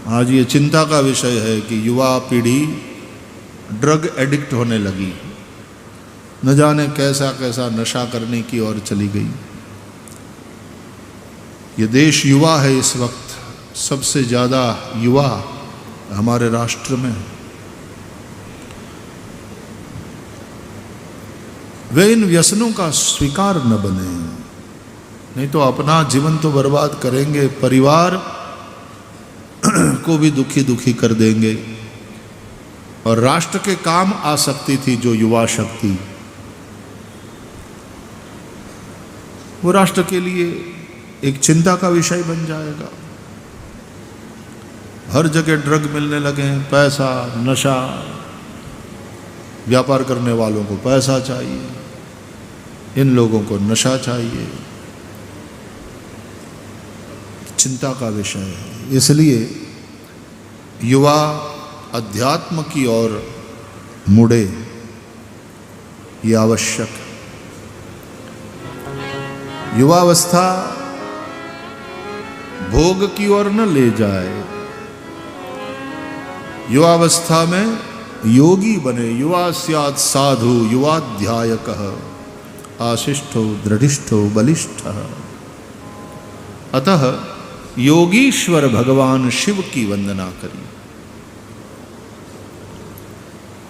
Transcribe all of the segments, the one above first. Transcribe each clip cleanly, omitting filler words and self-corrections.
आज ये चिंता का विषय है कि युवा पीढ़ी ड्रग एडिक्ट होने लगी, न जाने कैसा कैसा नशा करने की ओर चली गई। ये देश युवा है, इस वक्त सबसे ज़्यादा युवा हमारे राष्ट्र में। वे इन व्यसनों का स्वीकार न बने, नहीं तो अपना जीवन तो बर्बाद करेंगे, परिवार को भी दुखी दुखी कर देंगे। और राष्ट्र के काम आ सकती थी जो युवा शक्ति, वो राष्ट्र के लिए एक चिंता का विषय बन जाएगा। हर जगह ड्रग मिलने लगे हैं, पैसा, नशा, व्यापार करने वालों को पैसा चाहिए, इन लोगों को नशा चाहिए, चिंता का विषय है। इसलिए युवा अध्यात्म की ओर मुड़े, ये आवश्यक है। युवावस्था भोग की ओर न ले जाए, युवावस्था में योगी बने। युवा स्यात् साधु युवाध्यायकः आशिष्ठो दृढ़िष्ठो बलिष्ठः। अतः योगीश्वर भगवान शिव की वंदना करिए।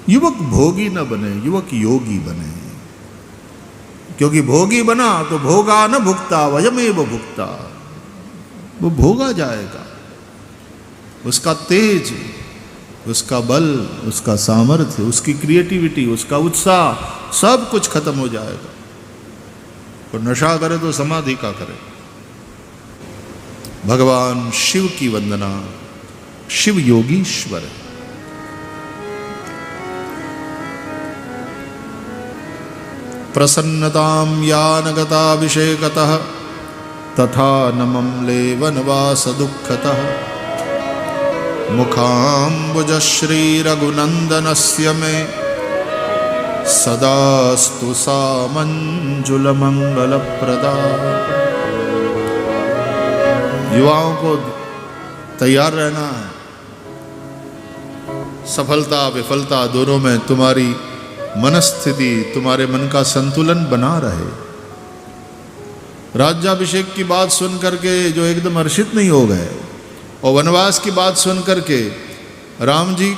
युवक भोगी न बने, युवक योगी बने, क्योंकि भोगी बना तो भोगा न भुक्ता वयमेव भुक्ता, वो भोगा जाएगा। उसका तेज, उसका बल, उसका सामर्थ्य, उसकी क्रिएटिविटी, उसका उत्साह, सब कुछ खत्म हो जाएगा। और नशा करे तो समाधि का करे। भगवान शिव की वंदना, शिव योगीश्वर है। प्रसन्नतां यानगताभिषेकतः तथा नमं लेवनवास दुःखतः मुखाम्बुज श्री रघुनंदनस्य मे सदास्तु सा मंजुल मंगलप्रदा। युवाओं को तैयार रहना है। सफलता विफलता दोनों में तुम्हारी मनस्थिति, तुम्हारे मन का संतुलन बना रहे। राज्याभिषेक की बात सुन करके जो एकदम हर्षित नहीं हो गए, और वनवास की बात सुन करके राम जी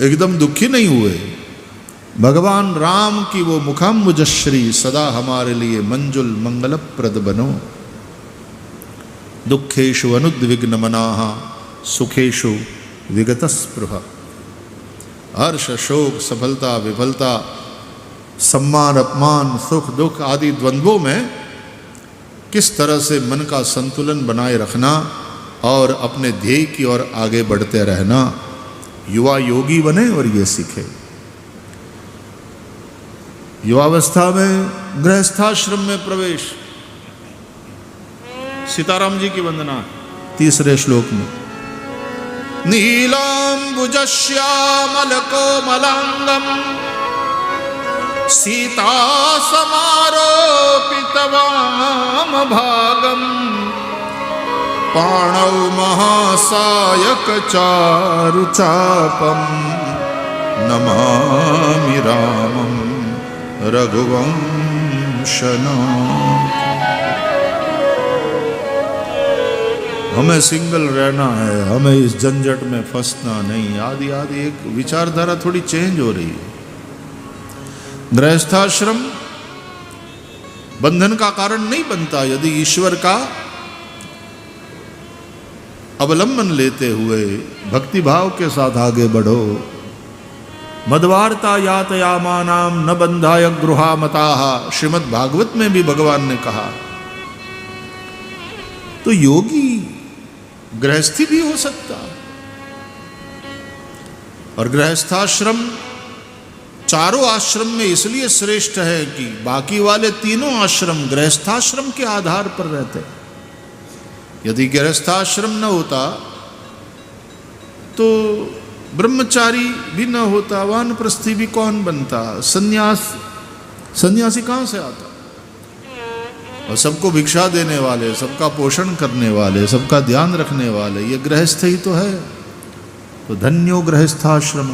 एकदम दुखी नहीं हुए। भगवान राम की वो मुखाम्बुजश्री सदा हमारे लिए मंजुल मंगलप्रद बनो। दुखेषु अनुद्विग्न मनाः सुखेषु विगत स्पृहा। हर्ष शोक, सफलता विफलता, सम्मान अपमान, सुख दुख आदि द्वंद्वों में किस तरह से मन का संतुलन बनाए रखना और अपने ध्येय की ओर आगे बढ़ते रहना। युवा योगी बने और ये सीखे। युवावस्था में गृहस्थाश्रम में प्रवेश, सीताराम जी की वंदना तीसरे श्लोक में। नीलांबुज श्यामल कोमलांगम सीता समारोपित वाम भागम पाणौ महासायक चारु चापम नमामि रामं रघुवंशनाथम्। हमें सिंगल रहना है, हमें इस झंझट में फंसना नहीं, आदि आदि एक विचारधारा थोड़ी चेंज हो रही है। गृहस्थाश्रम बंधन का कारण नहीं बनता यदि ईश्वर का अवलंबन लेते हुए भक्ति भाव के साथ आगे बढ़ो। मदवार्ता यातयामानाम न बंधाय गृहा मताः, श्रीमद् भागवत में भी भगवान ने कहा। तो योगी गृहस्थी भी हो सकता, और गृहस्थाश्रम चारों आश्रम में इसलिए श्रेष्ठ है कि बाकी वाले तीनों आश्रम गृहस्थाश्रम के आधार पर रहते हैं। यदि गृहस्थाश्रम न होता तो ब्रह्मचारी भी न होता, वानप्रस्थी भी कौन बनता, सन्यासी कहां से आता। और सबको भिक्षा देने वाले, सबका पोषण करने वाले, सबका ध्यान रखने वाले, ये गृहस्थ ही तो है। तो धन्यो गृहस्थाश्रम।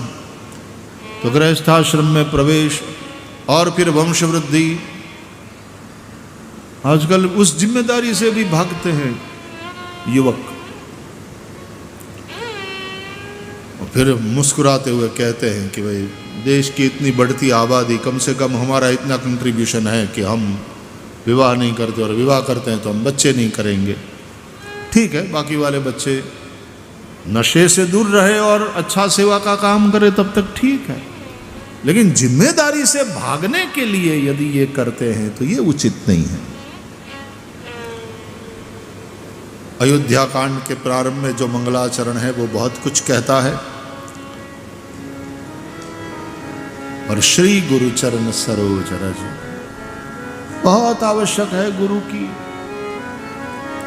तो गृहस्थाश्रम में प्रवेश और फिर वंश वृद्धि। आजकल उस जिम्मेदारी से भी भागते हैं युवक, और फिर मुस्कुराते हुए कहते हैं कि भाई देश की इतनी बढ़ती आबादी, कम से कम हमारा इतना कंट्रीब्यूशन है कि हम विवाह नहीं करते, और विवाह करते हैं तो हम बच्चे नहीं करेंगे। ठीक है, बाकी वाले बच्चे नशे से दूर रहे और अच्छा सेवा का काम करे तब तक ठीक है, लेकिन जिम्मेदारी से भागने के लिए यदि ये करते हैं तो ये उचित नहीं है। अयोध्या कांड के प्रारंभ में जो मंगलाचरण है वो बहुत कुछ कहता है। और श्री गुरु चरण सरोज रज, बहुत आवश्यक है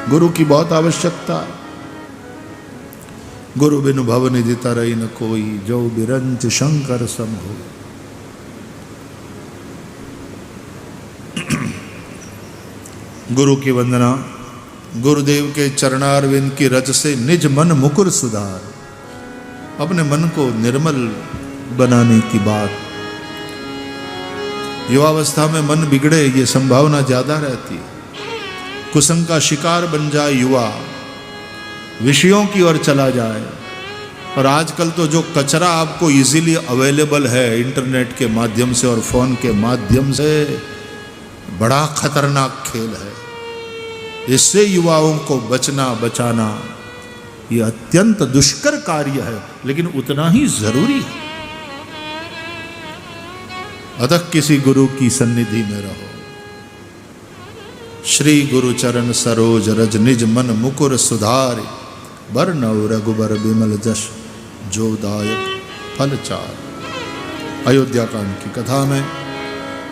गुरु की बहुत आवश्यकता है। गुरु बिनु भव निधि तरई न कोई, जो बिरंच शंकर सम हो। गुरु की वंदना, गुरुदेव के चरणारविंद की रज से निज मन मुकुर सुधार। अपने मन को निर्मल बनाने की बात। युवावस्था में मन बिगड़े ये संभावना ज्यादा रहती है। कुसंग का शिकार बन जाए युवा, विषयों की ओर चला जाए। और आजकल तो जो कचरा आपको इजीली अवेलेबल है इंटरनेट के माध्यम से और फोन के माध्यम से, बड़ा खतरनाक खेल है। इससे युवाओं को बचाना ये अत्यंत दुष्कर कार्य है, लेकिन उतना ही जरूरी है। अतः किसी गुरु की सन्निधि में रहो। श्री गुरु चरण सरोज रज, निज मन मुकुर सुधार। बरनौ रघुबर बिमल जश, जो दायक फल चार। अयोध्या कांड की कथा में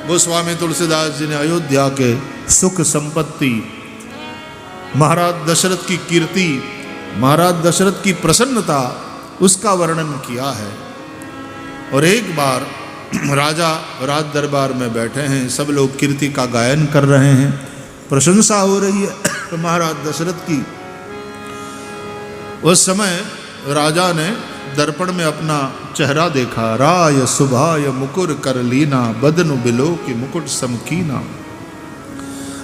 गोस्वामी तुलसीदास जी ने अयोध्या के सुख संपत्ति, महाराज दशरथ की कीर्ति, महाराज दशरथ की प्रसन्नता, उसका वर्णन किया है। और एक बार राजा राज दरबार में बैठे हैं, सब लोग कीर्ति का गायन कर रहे हैं, प्रशंसा हो रही है महाराज दशरथ की। उस समय राजा ने दर्पण में अपना चेहरा देखा। राय सुभाय मुकुर कर लीना, बदनु बिलो की मुकुट समकीना।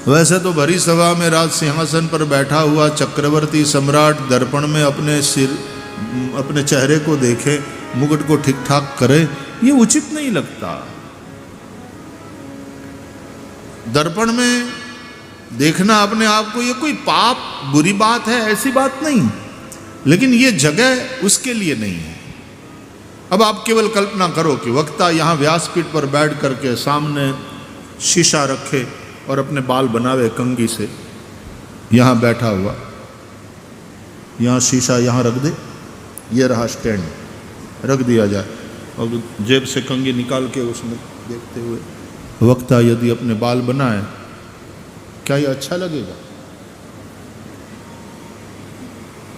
वैसे तो भरी सभा में राज सिंहासन पर बैठा हुआ चक्रवर्ती सम्राट दर्पण में अपने चेहरे को देखे, मुकुट को ठीक ठाक करे, ये उचित नहीं लगता। दर्पण में देखना अपने आप को ये कोई पाप बुरी बात है, ऐसी बात नहीं, लेकिन ये जगह उसके लिए नहीं है। अब आप केवल कल्पना करो कि वक्ता यहाँ व्यासपीठ पर बैठ करके सामने शीशा रखे और अपने बाल बनावे कंघी से, यहाँ बैठा हुआ, यहाँ शीशा यहाँ रख दे, ये रहा स्टैंड, रख दिया जाए, और जेब से कंघी निकाल के उसमें देखते हुए वक्ता यदि अपने बाल बनाए, क्या ये अच्छा लगेगा?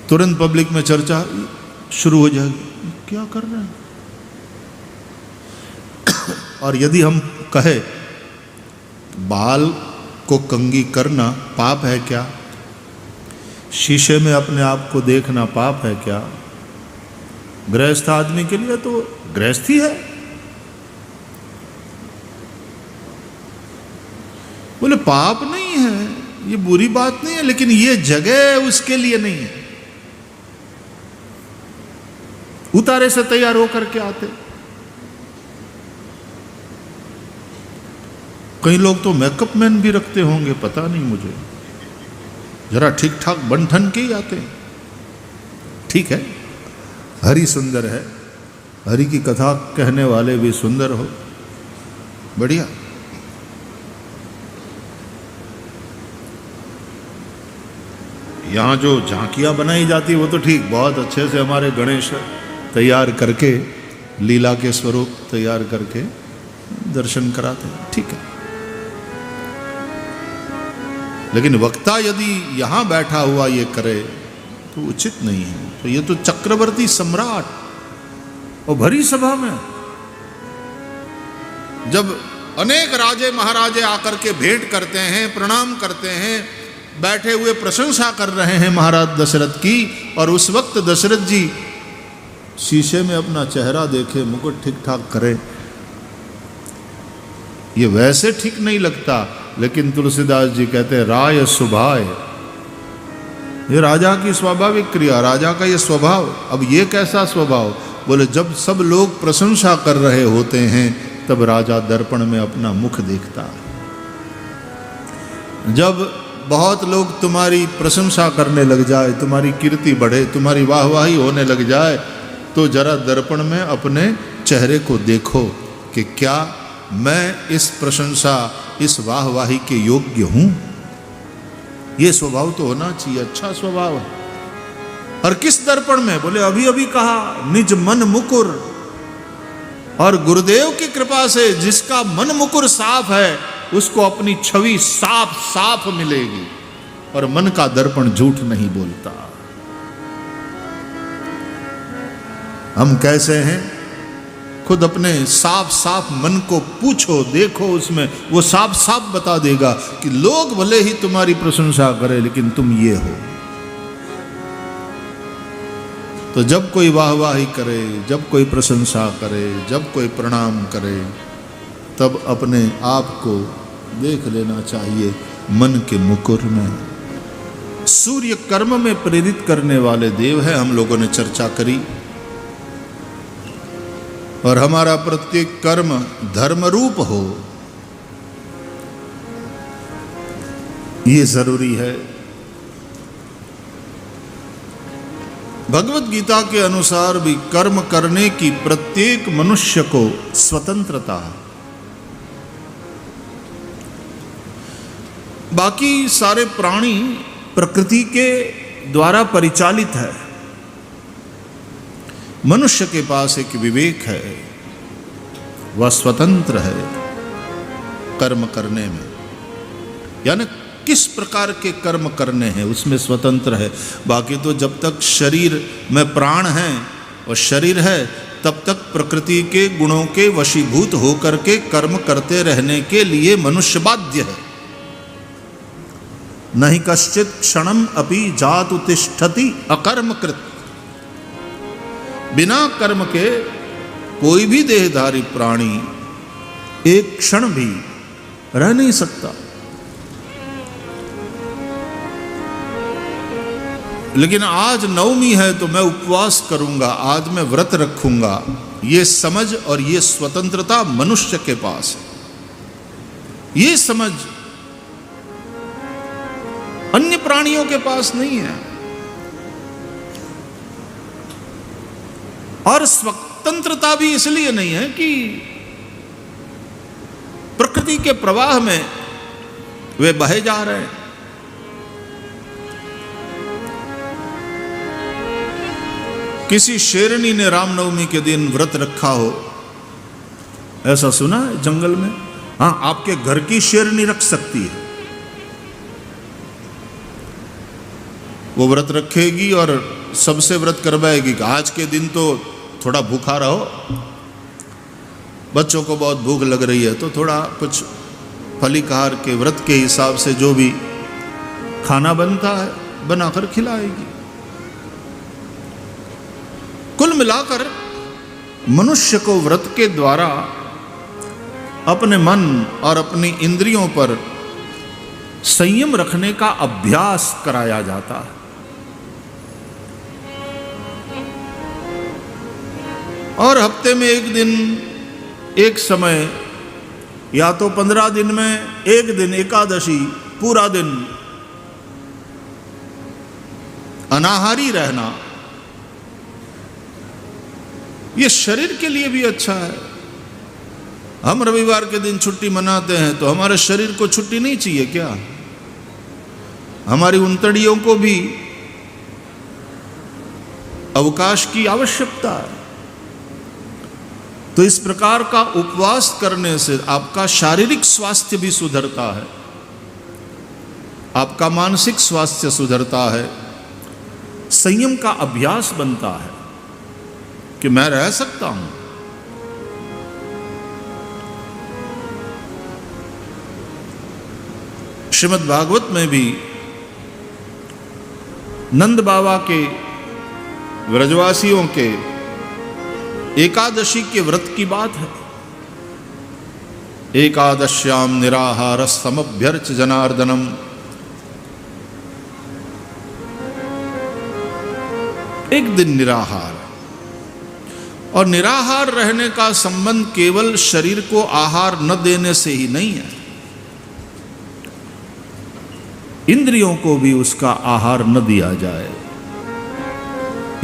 तुरंत पब्लिक में चर्चा शुरू हो जाएगी, क्या कर रहे हैं। और यदि हम कहे बाल को कंघी करना पाप है क्या, शीशे में अपने आप को देखना पाप है क्या? गृहस्थ आदमी के लिए तो गृहस्थी है। बोले पाप नहीं है, ये बुरी बात नहीं है, लेकिन ये जगह उसके लिए नहीं है। उतारे से तैयार होकर के आते। कई लोग तो मेकअप मैन भी रखते होंगे, पता नहीं मुझे, जरा ठीक ठाक बन ठन के ही आते हैं। ठीक है, हरि सुंदर है, हरि की कथा कहने वाले भी सुंदर हो, बढ़िया। यहाँ जो झांकियाँ बनाई जाती है वो तो ठीक, बहुत अच्छे से हमारे गणेश तैयार करके, लीला के स्वरूप तैयार करके दर्शन कराते हैं, ठीक है। लेकिन वक्ता यदि यहाँ बैठा हुआ ये करे तो उचित नहीं है। तो ये तो चक्रवर्ती सम्राट और भरी सभा में, जब अनेक राजे महाराजे आकर के भेंट करते हैं, प्रणाम करते हैं, बैठे हुए प्रशंसा कर रहे हैं महाराज दशरथ की। और उस वक्त दशरथ जी शीशे में अपना चेहरा देखे, मुकुट ठीक ठाक करें। ये वैसे ठीक नहीं लगता, लेकिन तुलसीदास जी कहते हैं राय सुभाय, ये राजा की स्वाभाविक क्रिया, राजा का ये स्वभाव। अब ये कैसा स्वभाव? बोले जब सब लोग प्रशंसा कर रहे होते हैं तब राजा दर्पण में अपना मुख देखता है। जब बहुत लोग तुम्हारी प्रशंसा करने लग जाए, तुम्हारी कीर्ति बढ़े, तुम्हारी वाहवाही होने लग जाए, तो जरा दर्पण में अपने चेहरे को देखो कि क्या मैं इस प्रशंसा, इस वाहवाही के योग्य हूं। ये स्वभाव तो होना चाहिए, अच्छा स्वभाव है। और किस दर्पण में? बोले अभी अभी कहा निज मन मुकुर। और गुरुदेव की कृपा से जिसका मन मुकुर साफ है उसको अपनी छवि साफ साफ मिलेगी, और मन का दर्पण झूठ नहीं बोलता। हम कैसे हैं? खुद अपने साफ साफ मन को पूछो, देखो, उसमें वो साफ साफ बता देगा कि लोग भले ही तुम्हारी प्रशंसा करें लेकिन तुम ये हो। तो जब कोई वाहवाही करे, जब कोई प्रशंसा करे, जब कोई प्रणाम करे, तब अपने आप को देख लेना चाहिए मन के मुकुर में। सूर्य कर्म में प्रेरित करने वाले देव है, हम लोगों ने चर्चा करी। और हमारा प्रत्येक कर्म धर्म रूप हो, ये जरूरी है। भगवत गीता के अनुसार भी कर्म करने की प्रत्येक मनुष्य को स्वतंत्रता है। बाकी सारे प्राणी प्रकृति के द्वारा परिचालित है। मनुष्य के पास एक विवेक है, वह स्वतंत्र है कर्म करने में, यानी किस प्रकार के कर्म करने हैं उसमें स्वतंत्र है। बाकी तो जब तक शरीर में प्राण है और शरीर है तब तक प्रकृति के गुणों के वशीभूत होकर के कर्म करते रहने के लिए मनुष्य बाध्य है। नहीं कश्चित क्षणम अपि जातु तिष्ठति अकर्मकृत। बिना कर्म के कोई भी देहधारी प्राणी एक क्षण भी रह नहीं सकता। लेकिन आज नवमी है तो मैं उपवास करूंगा, आज मैं व्रत रखूंगा, ये समझ और ये स्वतंत्रता मनुष्य के पास है। ये समझ अन्य प्राणियों के पास नहीं है। और स्वतंत्रता भी इसलिए नहीं है कि प्रकृति के प्रवाह में वे बहे जा रहे हैं। किसी शेरनी ने रामनवमी के दिन व्रत रखा हो, ऐसा सुना है जंगल में? हाँ, आपके घर की शेरनी रख सकती है। वो व्रत रखेगी और सबसे व्रत करवाएगी कि आज के दिन तो थोड़ा भूखा रहो, बच्चों को बहुत भूख लग रही है तो थोड़ा कुछ फलीकार के व्रत के हिसाब से जो भी खाना बनता है बनाकर खिलाएगी। कुल मिलाकर मनुष्य को व्रत के द्वारा अपने मन और अपनी इंद्रियों पर संयम रखने का अभ्यास कराया जाता है। और हफ्ते में एक दिन, एक समय, या तो 15 दिन में एक दिन एकादशी, पूरा दिन अनाहारी रहना, ये शरीर के लिए भी अच्छा है। हम रविवार के दिन छुट्टी मनाते हैं तो हमारे शरीर को छुट्टी नहीं चाहिए क्या? हमारी उनतड़ियों को भी अवकाश की आवश्यकता है। तो इस प्रकार का उपवास करने से आपका शारीरिक स्वास्थ्य भी सुधरता है, आपका मानसिक स्वास्थ्य सुधरता है, संयम का अभ्यास बनता है कि मैं रह सकता हूं। श्रीमद् भागवत में भी नंद बाबा के व्रजवासियों के एकादशी के व्रत की बात है। एकादश्याम निराहार समभ्यर्च जनार्दनम। एक दिन निराहार, और निराहार रहने का संबंध केवल शरीर को आहार न देने से ही नहीं है, इंद्रियों को भी उसका आहार न दिया जाए।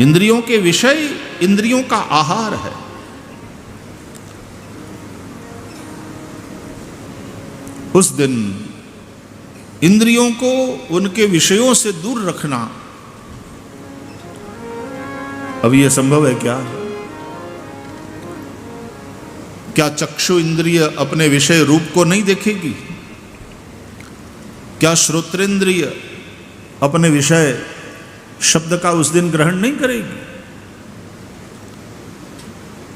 इंद्रियों के विषय इंद्रियों का आहार है। उस दिन इंद्रियों को उनके विषयों से दूर रखना, अब यह संभव है क्या? क्या चक्षु इंद्रिय अपने विषय रूप को नहीं देखेगी? क्या श्रोत्रेंद्रिय अपने विषय शब्द का उस दिन ग्रहण नहीं करेगी?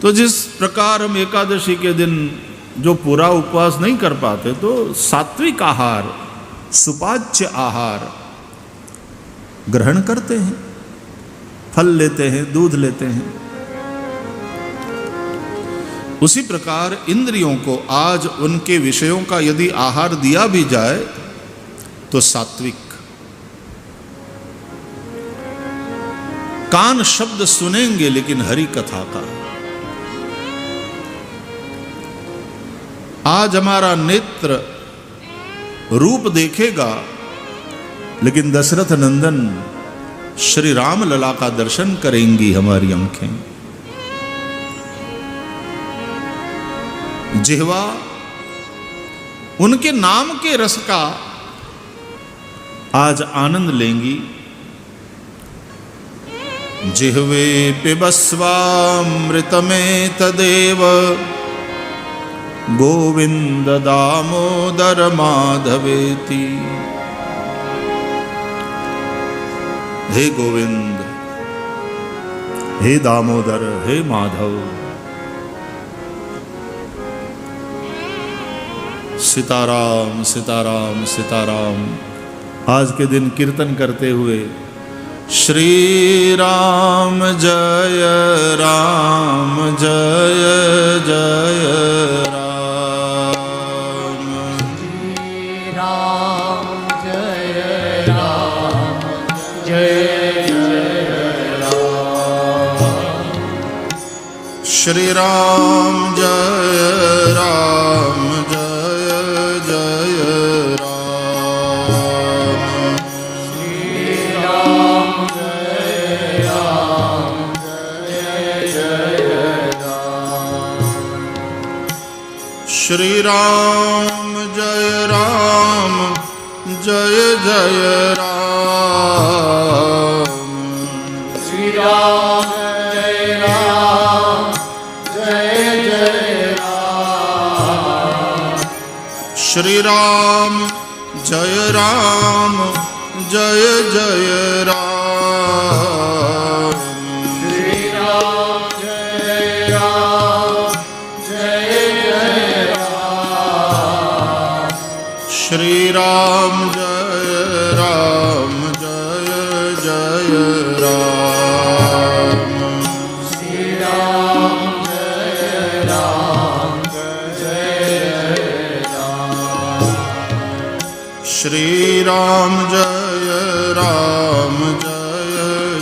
तो जिस प्रकार हम एकादशी के दिन जो पूरा उपवास नहीं कर पाते, तो सात्विक आहार, सुपाच्य आहार ग्रहण करते हैं, फल लेते हैं, दूध लेते हैं। उसी प्रकार इंद्रियों को आज उनके विषयों का यदि आहार दिया भी जाए तो सात्विक। कान शब्द सुनेंगे लेकिन हरि कथा का। आज हमारा नेत्र रूप देखेगा लेकिन दशरथ नंदन श्री राम लला का दर्शन करेंगी हमारी आंखें। जिह्वा उनके नाम के रस का आज आनंद लेंगी। जिह्वे पिबस्वामृतमें तदेव गोविंद दामोदर माधवेति। हे गोविंद, हे दामोदर, हे माधव। सीताराम सीताराम सीताराम। आज के दिन कीर्तन करते हुए श्री राम जय राम जय जय राम। श्री राम जय राम जय जय राम। श्री राम जय राम जय जय राम। श्री राम जय राम जय जय राम। श्री राम जय राम जय जय राम। श्री राम जय राम जय जय राम। श्री राम जय राम जय जय राम। श्री राम जय राम जय जय राम। श्री राम जय राम जय जय राम। श्री राम जय राम जय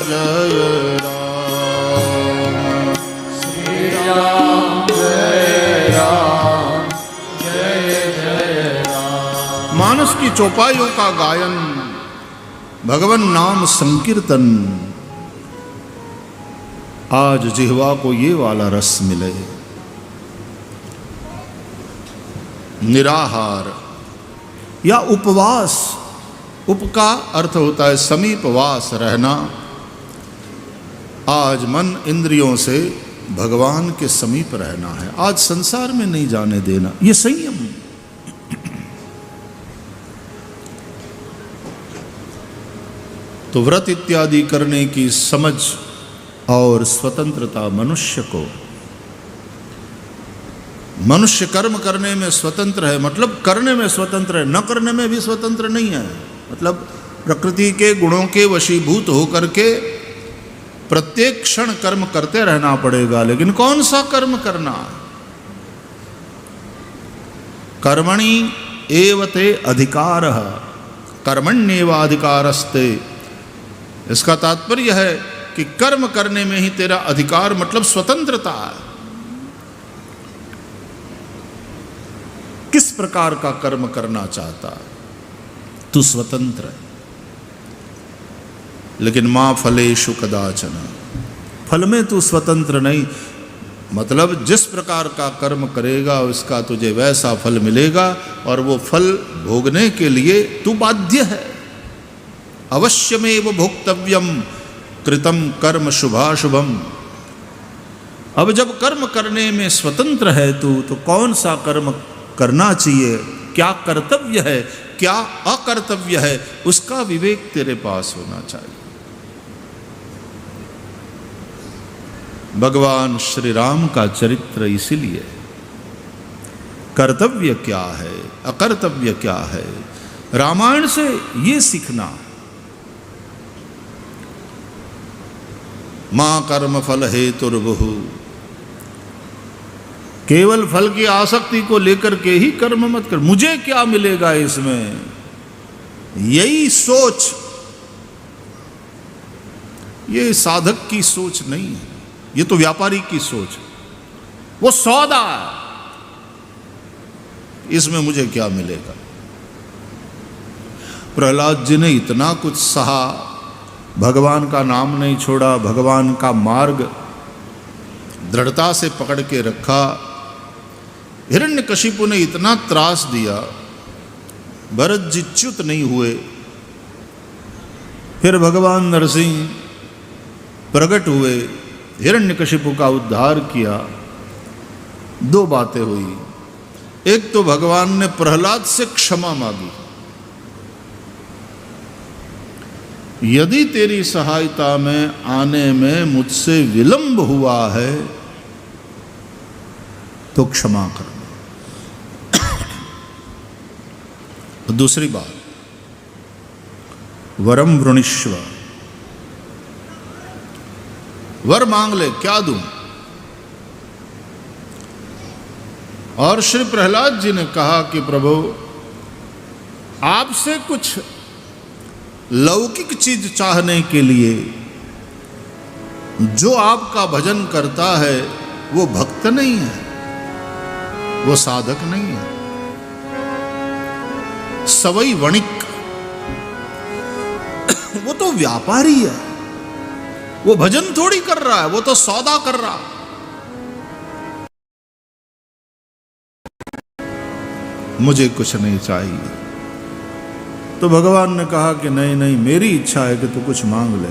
जय राम। श्री राम जय राम जय जय राम। मानस की चौपाइयों का गायन, भगवन नाम संकीर्तन, आज जिह्वा को ये वाला रस मिले। निराहार या उपवास, उप का अर्थ होता है समीपवास रहना। आज मन इंद्रियों से भगवान के समीप रहना है, आज संसार में नहीं जाने देना, ये संयम। तो व्रत इत्यादि करने की समझ और स्वतंत्रता मनुष्य को मनुष्य कर्म करने में स्वतंत्र है, मतलब करने में स्वतंत्र है, न करने में भी स्वतंत्र नहीं है। मतलब प्रकृति के गुणों के वशीभूत होकर के प्रत्येक क्षण कर्म करते रहना पड़ेगा, लेकिन कौन सा कर्म करना? कर्मणि एवते अधिकारः कर्मण्येवाधिकारस्ते। इसका तात्पर्य है कि कर्म करने में ही तेरा अधिकार, मतलब स्वतंत्रता है। किस प्रकार का कर्म करना चाहता है, तू स्वतंत्र है। लेकिन मां फलेषु कदाचन, फल में तू स्वतंत्र नहीं। मतलब जिस प्रकार का कर्म करेगा उसका तुझे वैसा फल मिलेगा, और वो फल भोगने के लिए तू बाध्य है। अवश्यमेव भोक्तव्यम कृतम कर्म शुभाशुभम। अब जब कर्म करने में स्वतंत्र है तू, तो कौन सा कर्म करना चाहिए, क्या कर्तव्य है, क्या अकर्तव्य है, उसका विवेक तेरे पास होना चाहिए। भगवान श्री राम का चरित्र इसीलिए, कर्तव्य क्या है, अकर्तव्य क्या है, रामायण से ये सीखना। मां कर्म फल हेतुर्बुहु, केवल फल की आसक्ति को लेकर के ही कर्म मत कर। मुझे क्या मिलेगा इसमें, यही सोच, ये साधक की सोच नहीं है, ये तो व्यापारी की सोच। वो सौदा, इसमें मुझे क्या मिलेगा। प्रहलाद जी ने इतना कुछ सहा, भगवान का नाम नहीं छोड़ा, भगवान का मार्ग दृढ़ता से पकड़ के रखा। हिरण्यकशिपु ने इतना त्रास दिया, भरत जी च्युत नहीं हुए। फिर भगवान नरसिंह प्रकट हुए, हिरण्यकशिपु का उद्धार किया। दो बातें हुई, एक तो भगवान ने प्रहलाद से क्षमा मांगी, यदि तेरी सहायता में आने में मुझसे विलंब हुआ है तो क्षमा करना। दूसरी बात, वरम वृणीष्व, वर मांग ले, क्या दूं। और श्री प्रहलाद जी ने कहा कि प्रभु आपसे कुछ लौकिक चीज चाहने के लिए, जो आपका भजन करता है वो भक्त नहीं है, वो साधक नहीं है, सवई वणिक, वो तो व्यापारी है, वो भजन थोड़ी कर रहा है, वो तो सौदा कर रहा। मुझे कुछ नहीं चाहिए। तो भगवान ने कहा कि नहीं नहीं, मेरी इच्छा है कि तू कुछ मांग ले।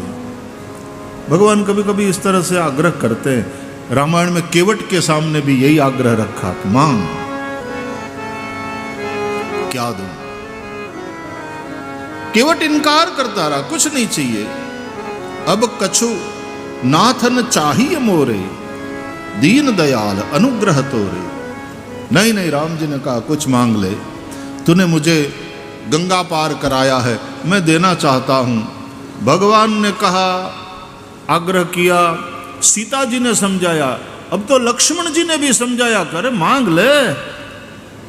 भगवान कभी कभी इस तरह से आग्रह करते हैं। रामायण में केवट के सामने भी यही आग्रह रखा कि मांग, क्या दूं। केवट इनकार करता रहा, कुछ नहीं चाहिए। अब कछु नाथन चाहिए मोरे, दीन दयाल अनुग्रह तोरे। नहीं नहीं, राम जी ने कहा कुछ मांग ले, तूने मुझे गंगा पार कराया है, मैं देना चाहता हूं। भगवान ने कहा, आग्रह किया, सीता जी ने समझाया, अब तो लक्ष्मण जी ने भी समझाया, करे मांग ले।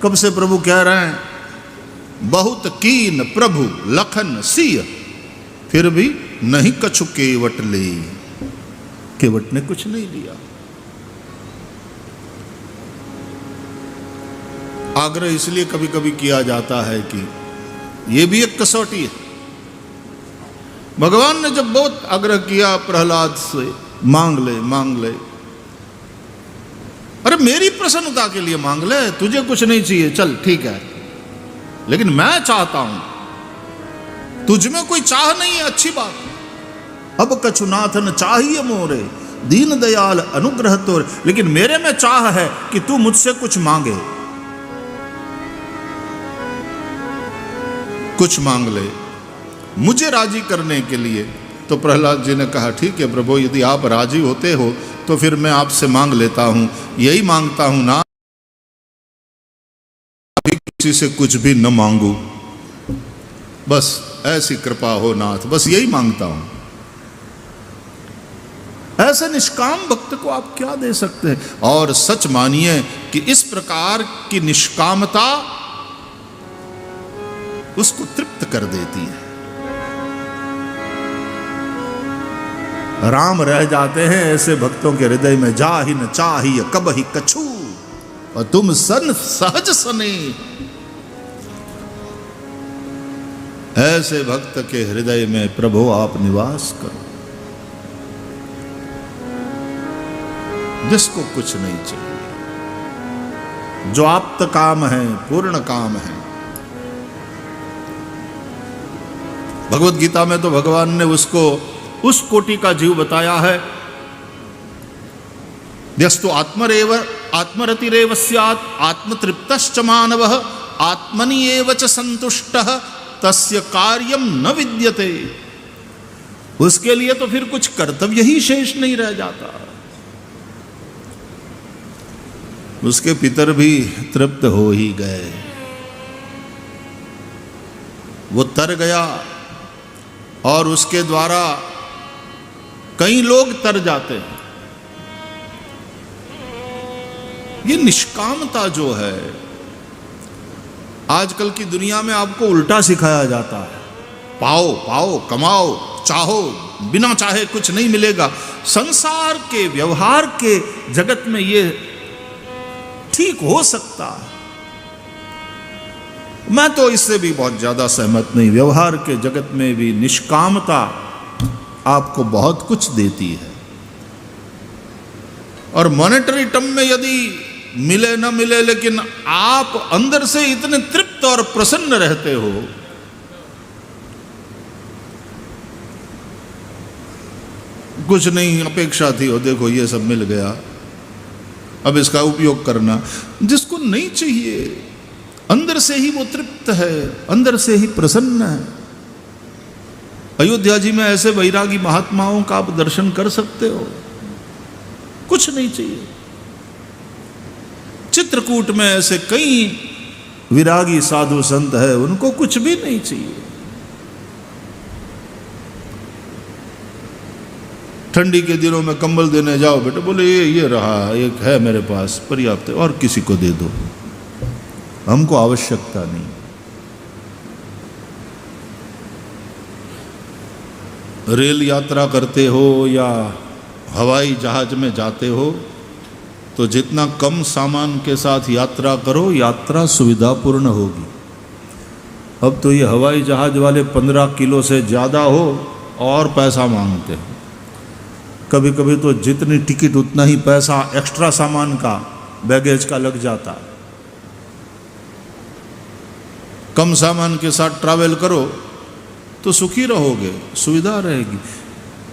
कब से प्रभु कह रहे हैं, बहुत कीन प्रभु लखन सिय, फिर भी नहीं कछु केवट ले। केवट ने कुछ नहीं लिया। आग्रह इसलिए कभी कभी किया जाता है कि यह भी एक कसौटी है। भगवान ने जब बहुत आग्रह किया प्रहलाद से, मांग ले मांग ले, अरे मेरी प्रसन्नता के लिए मांग ले, तुझे कुछ नहीं चाहिए, चल ठीक है, लेकिन मैं चाहता हूं, तुझ में कोई चाह नहीं है, अच्छी बात। अब कछुनाथन चाहिए मोरे, दीन दयाल अनुग्रह तोरे, लेकिन मेरे में चाह है कि तू मुझसे कुछ मांगे, कुछ मांग ले मुझे राजी करने के लिए। तो प्रहलाद जी ने कहा, ठीक है प्रभु, यदि आप राजी होते हो तो फिर मैं आपसे मांग लेता हूं, यही मांगता हूं ना किसी से कुछ भी न मांगू, बस ऐसी कृपा हो नाथ, बस यही मांगता हूं। ऐसे निष्काम भक्त को आप क्या दे सकते हैं? और सच मानिए कि इस प्रकार की निष्कामता उसको तृप्त कर देती है। राम रह जाते हैं ऐसे भक्तों के हृदय में, जा ही न चाहिए कब ही कछु, और तुम सन सहज सने। ऐसे भक्त के हृदय में प्रभु आप निवास करो, जिसको कुछ नहीं चाहिए, जो आप्त काम है, पूर्ण काम है। भगवत गीता में तो भगवान ने उसको उस कोटि का जीव बताया है, यस्तु आत्मरतिरेव स्यात् आत्मतृप्तश्च मानवः आत्मनि एव च संतुष्टः तस्य कार्यम न विद्यते। उसके लिए तो फिर कुछ कर्तव्य ही शेष नहीं रह जाता। उसके पितर भी तृप्त हो ही गए, वो तर गया और उसके द्वारा कई लोग तर जाते हैं। ये निष्कामता जो है, आजकल की दुनिया में आपको उल्टा सिखाया जाता है, पाओ पाओ कमाओ, चाहो, बिना चाहे कुछ नहीं मिलेगा। संसार के व्यवहार के जगत में ये ठीक हो सकता है, मैं तो इससे भी बहुत ज्यादा सहमत नहीं। व्यवहार के जगत में भी निष्कामता आपको बहुत कुछ देती है, और मॉनेटरी टर्म में यदि मिले न मिले, लेकिन आप अंदर से इतने तृप्त और प्रसन्न रहते हो, कुछ नहीं अपेक्षा थी और देखो ये सब मिल गया, अब इसका उपयोग करना। जिसको नहीं चाहिए, अंदर से ही वो तृप्त है, अंदर से ही प्रसन्न है। अयोध्या जी में ऐसे वैरागी महात्माओं का आप दर्शन कर सकते हो, कुछ नहीं चाहिए। चित्रकूट में ऐसे कई विरागी साधु संत है, उनको कुछ भी नहीं चाहिए। ठंडी के दिनों में कंबल देने जाओ, बेटे बोले ये रहा, एक है मेरे पास पर्याप्त है, और किसी को दे दो, हमको आवश्यकता नहीं। रेल यात्रा करते हो या हवाई जहाज में जाते हो, तो जितना कम सामान के साथ यात्रा करो, यात्रा सुविधापूर्ण होगी। अब तो ये हवाई जहाज वाले 15 किलो से ज़्यादा हो और पैसा मांगते हैं। कभी कभी तो जितनी टिकट उतना ही पैसा एक्स्ट्रा सामान का, बैगेज का लग जाता। कम सामान के साथ ट्रैवल करो तो सुखी रहोगे, सुविधा रहेगी।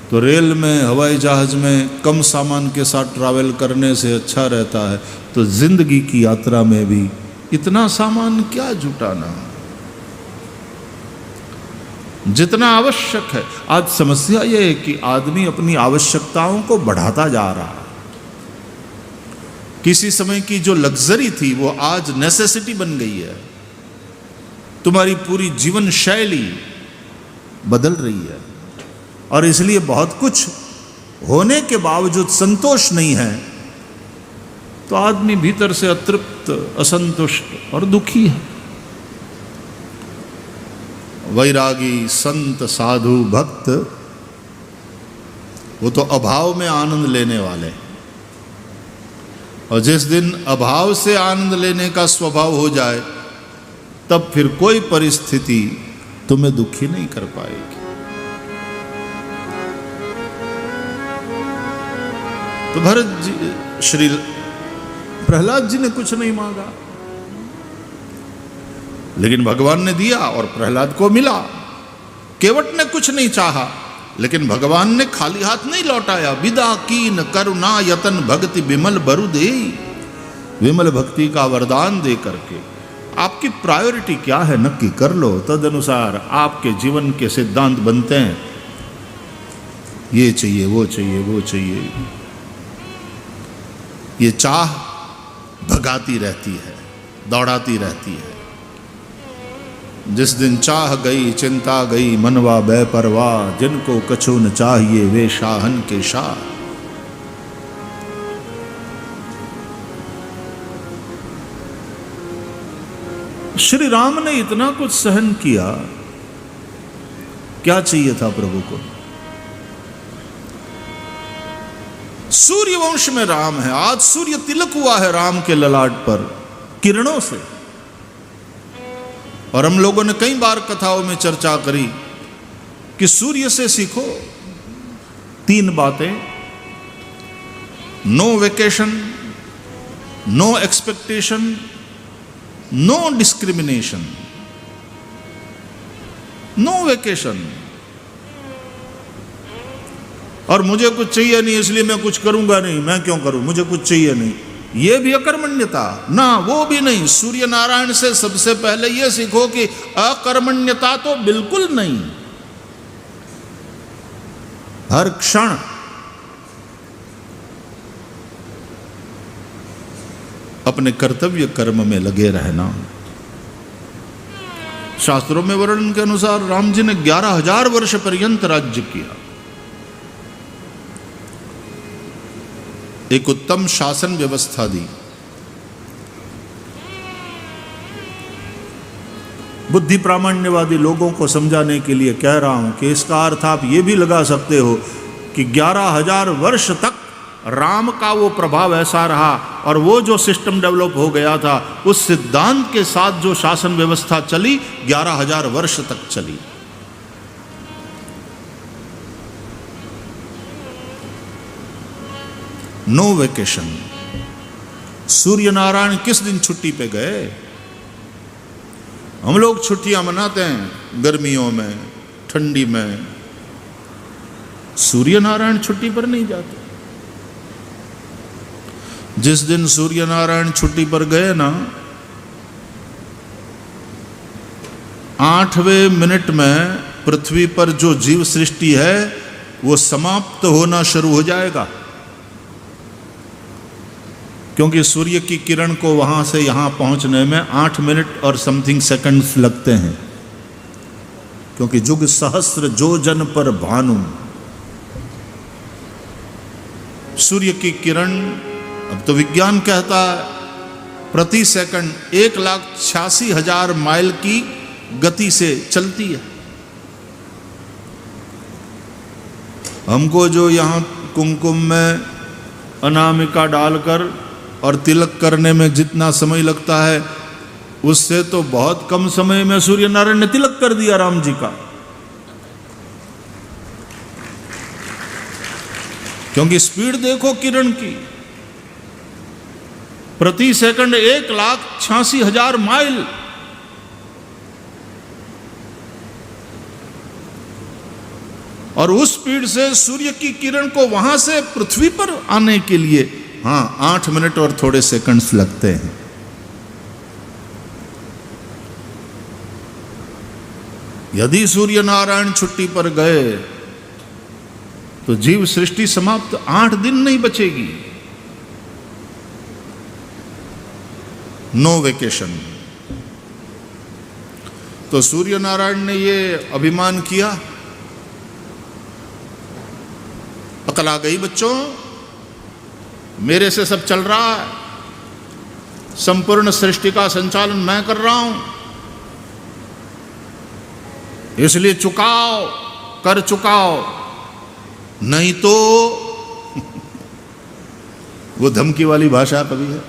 तो रेल में, हवाई जहाज में कम सामान के साथ ट्रैवल करने से अच्छा रहता है। तो जिंदगी की यात्रा में भी इतना सामान क्या जुटाना, जितना आवश्यक है। आज समस्या यह है कि आदमी अपनी आवश्यकताओं को बढ़ाता जा रहा है। किसी समय की जो लग्जरी थी वो आज नेसेसिटी बन गई है। तुम्हारी पूरी जीवन शैली बदल रही है, और इसलिए बहुत कुछ होने के बावजूद संतोष नहीं है, तो आदमी भीतर से अतृप्त, असंतुष्ट और दुखी है। वैरागी संत साधु भक्त, वो तो अभाव में आनंद लेने वाले, और जिस दिन अभाव से आनंद लेने का स्वभाव हो जाए, तब फिर कोई परिस्थिति तुम्हें दुखी नहीं कर पाएगी। तो भरत जी, श्री प्रहलाद जी ने कुछ नहीं मांगा, लेकिन भगवान ने दिया और प्रहलाद को मिला। केवट ने कुछ नहीं चाहा, लेकिन भगवान ने खाली हाथ नहीं लौटाया। विदा कीन करुणा यतन भक्ति विमल बरु दे। विमल भक्ति का वरदान दे करके आपकी प्रायोरिटी क्या है नक्की कर लो, तद अनुसार आपके जीवन के सिद्धांत बनते हैं। ये चाहिए, वो चाहिए, वो चाहिए, ये चाह भगाती रहती है, दौड़ाती रहती है। जिस दिन चाह गई चिंता गई मनवा बेपरवाह, जिनको कछु न चाहिए वे शाहन के शाह। श्री राम ने इतना कुछ सहन किया, क्या चाहिए था प्रभु को? सूर्य वंश में राम है, आज सूर्य तिलक हुआ है राम के ललाट पर किरणों से। और हम लोगों ने कई बार कथाओं में चर्चा करी कि सूर्य से सीखो 3 बातें: no vacation, no expectation, no discrimination. No vacation. और मुझे कुछ चाहिए नहीं इसलिए मैं कुछ करूंगा नहीं, मैं क्यों करूं, मुझे कुछ चाहिए नहीं, ये भी अकर्मण्यता ना, वो भी नहीं। सूर्य नारायण से सबसे पहले ये सीखो कि अकर्मण्यता तो बिल्कुल नहीं। हर क्षण अपने कर्तव्य कर्म में लगे रहना। शास्त्रों में वर्णन के अनुसार राम जी ने 11,000 वर्ष पर्यंत राज्य किया। एक उत्तम शासन व्यवस्था दी। बुद्धि प्रामाण्यवादी लोगों को समझाने के लिए कह रहा हूं कि इसका अर्थ आप ये भी लगा सकते हो कि 11,000 वर्ष तक राम का वो प्रभाव ऐसा रहा और वो जो सिस्टम डेवलप हो गया था उस सिद्धांत के साथ जो शासन व्यवस्था चली 11,000 वर्ष तक चली। No vacation. सूर्य नारायण किस दिन छुट्टी पे गए? हम लोग छुट्टियां मनाते हैं गर्मियों में, ठंडी में। सूर्य नारायण छुट्टी पर नहीं जाते। जिस दिन सूर्य नारायण छुट्टी पर गए ना, 8वें मिनट में पृथ्वी पर जो जीव सृष्टि है वो समाप्त होना शुरू हो जाएगा, क्योंकि सूर्य की किरण को वहां से यहां पहुंचने में 8 मिनट और समथिंग सेकंड्स लगते हैं, क्योंकि जुग सहस्र जोजन पर भानु। सूर्य की किरण, अब तो विज्ञान कहता है प्रति सेकंड 1,86,000 माइल की गति से चलती है। हमको जो यहां कुमकुम में अनामिका डालकर और तिलक करने में जितना समय लगता है उससे तो बहुत कम समय में सूर्य नारायण ने तिलक कर दिया राम जी का, क्योंकि स्पीड देखो किरण की, प्रति सेकंड 1,86,000 माइल। और उस स्पीड से सूर्य की किरण को वहां से पृथ्वी पर आने के लिए 8 मिनट और थोड़े सेकंड्स लगते हैं। यदि सूर्य नारायण छुट्टी पर गए तो जीव सृष्टि समाप्त, 8 दिन नहीं बचेगी। No vacation. तो सूर्य नारायण ने ये अभिमान किया, अकल आ गई बच्चों, मेरे से सब चल रहा है, संपूर्ण सृष्टि का संचालन मैं कर रहा हूं, इसलिए चुकाओ, कर चुकाओ, नहीं तो वो धमकी वाली भाषा कभी है।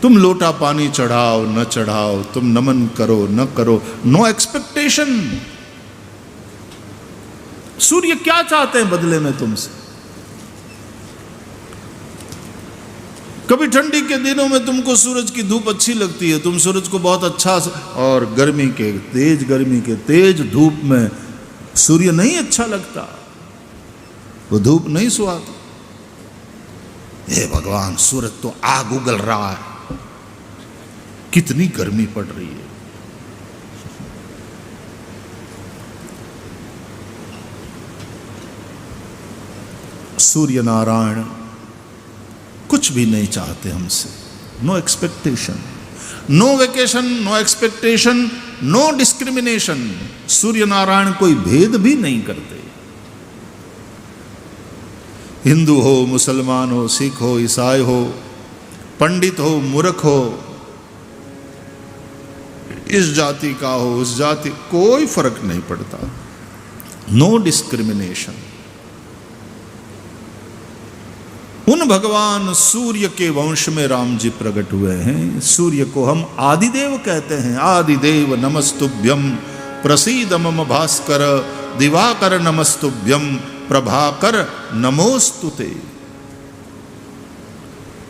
तुम लोटा पानी चढ़ाओ न चढ़ाओ, तुम नमन करो न करो, नो एक्सपेक्टेशन। सूर्य क्या चाहते हैं बदले में तुमसे? कभी ठंडी के दिनों में तुमको सूरज की धूप अच्छी लगती है, तुम सूरज को बहुत अच्छा, और गर्मी के तेज धूप में सूर्य नहीं अच्छा लगता, वो धूप नहीं सुहाती। हे भगवान, सूरज तो आग उगल रहा है, कितनी गर्मी पड़ रही है। सूर्य नारायण कुछ भी नहीं चाहते हमसे, no expectation. No vacation, no expectation, no discrimination. Surya Narayan कोई भेद भी नहीं करते। हिंदू हो, मुसलमान हो, सिख हो, ईसाई हो, पंडित हो, मूर्ख हो, इस जाति का हो, उस जाति, कोई फर्क नहीं पड़ता। No discrimination. उन भगवान सूर्य के वंश में राम जी प्रकट हुए हैं। सूर्य को हम आदिदेव कहते हैं। आदिदेव नमस्तुभ्यम प्रसीद मम भास्कर, दिवाकर नमस्तुभ्यम प्रभाकर नमोस्तुते।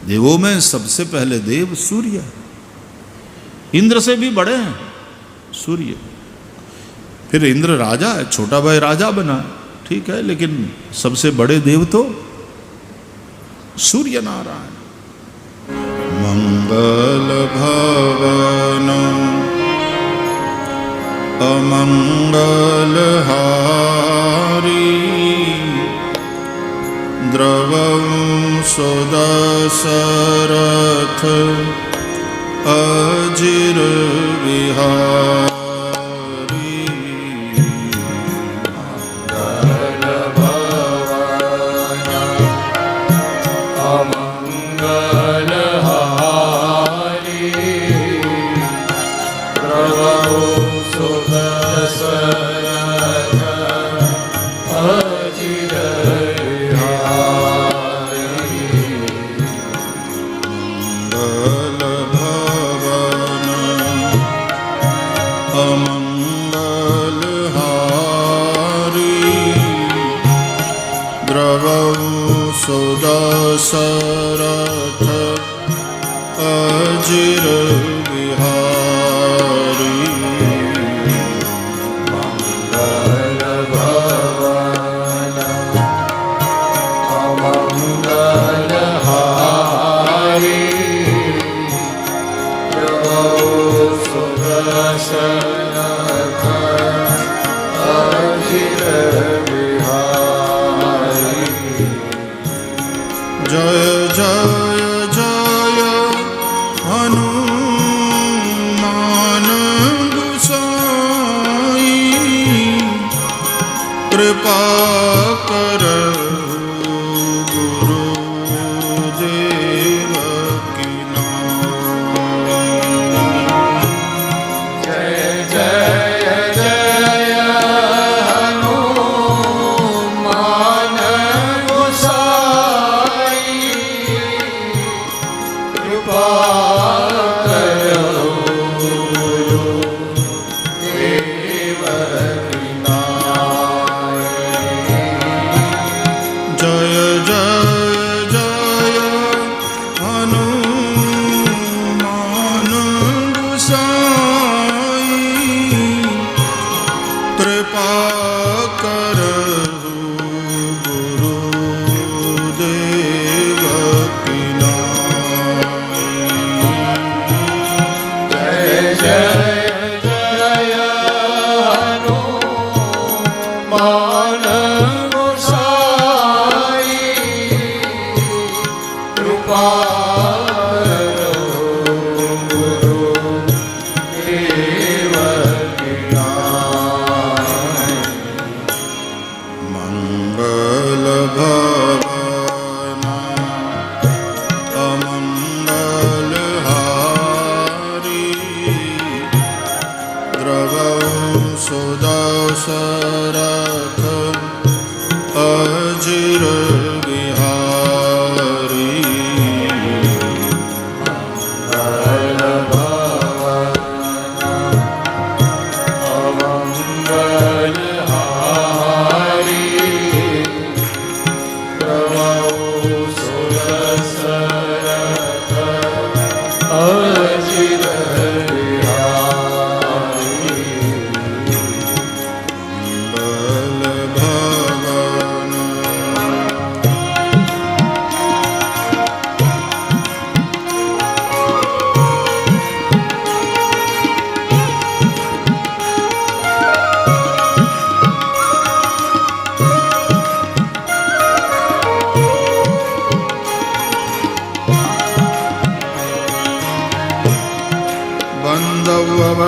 देवों में सबसे पहले देव सूर्य, इंद्र से भी बड़े हैं सूर्य। फिर इंद्र राजा है, छोटा भाई राजा बना, ठीक है, लेकिन सबसे बड़े देव तो सूर्य नारायण। मंगल भवन अमंगल हारी, द्रवं सुदशरथ अजिर विहारी। सुदशरथ अजिर विहारी। मंगल भवन अमंगल हारी, सुदशरथ अजिर विहारी। जय जय जय हनुमान गोसाई, कृपा कर गुरुदेव की नाई। जय जय जय हनुमान गोसाई, कृपा करो गुरुदेव की नाई। जय जय जय हनुमान गोसाई, कृपा करो गुरुदेव की नाई। जय जय जय हनुमान गोसाई, कृपा करो गुरुदेव की नाई। मंगल भवन अमंगल हारी, द्रवं सुदशरथ अजिर विहारी। मंगल भवन अमंगल हारी,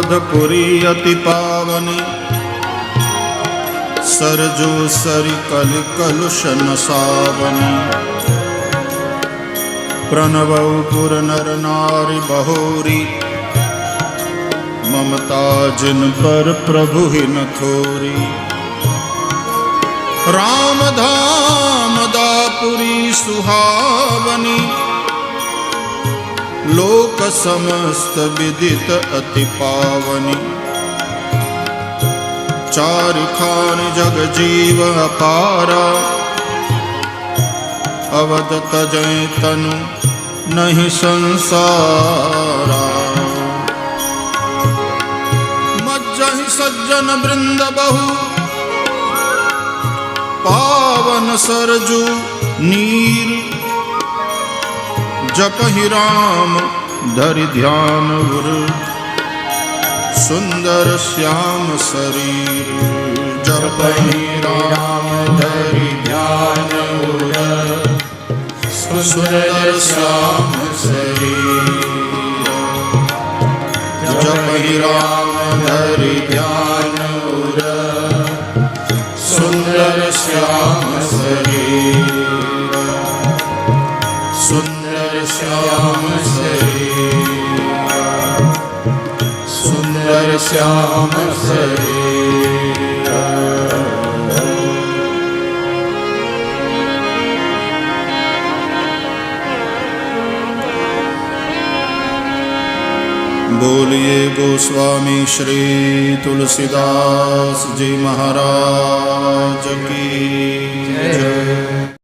अवधपुरी अति पावनी, सरजू सरि कलि कलुषन सावनी। प्रणवौ पुर नर नारी बहोरी, ममता जिन पर प्रभु ही न थोरी। राम धाम दापुरी सुहावनी, लोक समस्त विदित अति पावनी। चारिखान जग जीव अपारा, अवध तजय तनु नहीं संसारा। मज्जहि सज्जन वृंद बहु, पावन सरजू नीर। जपहि राम धरि ध्यान उर, सुंदर श्याम शरीर। जपहि राम धरि ध्यान उर, सुंदर श्याम शरीर। जपहि राम धरि ध्यान उर, सुंदर श्याम शरीर। सुंदर श्याम शरीर, सुंदर श्याम शरीर। बोलिए गोस्वामी श्री तुलसीदास जी महाराज की जय।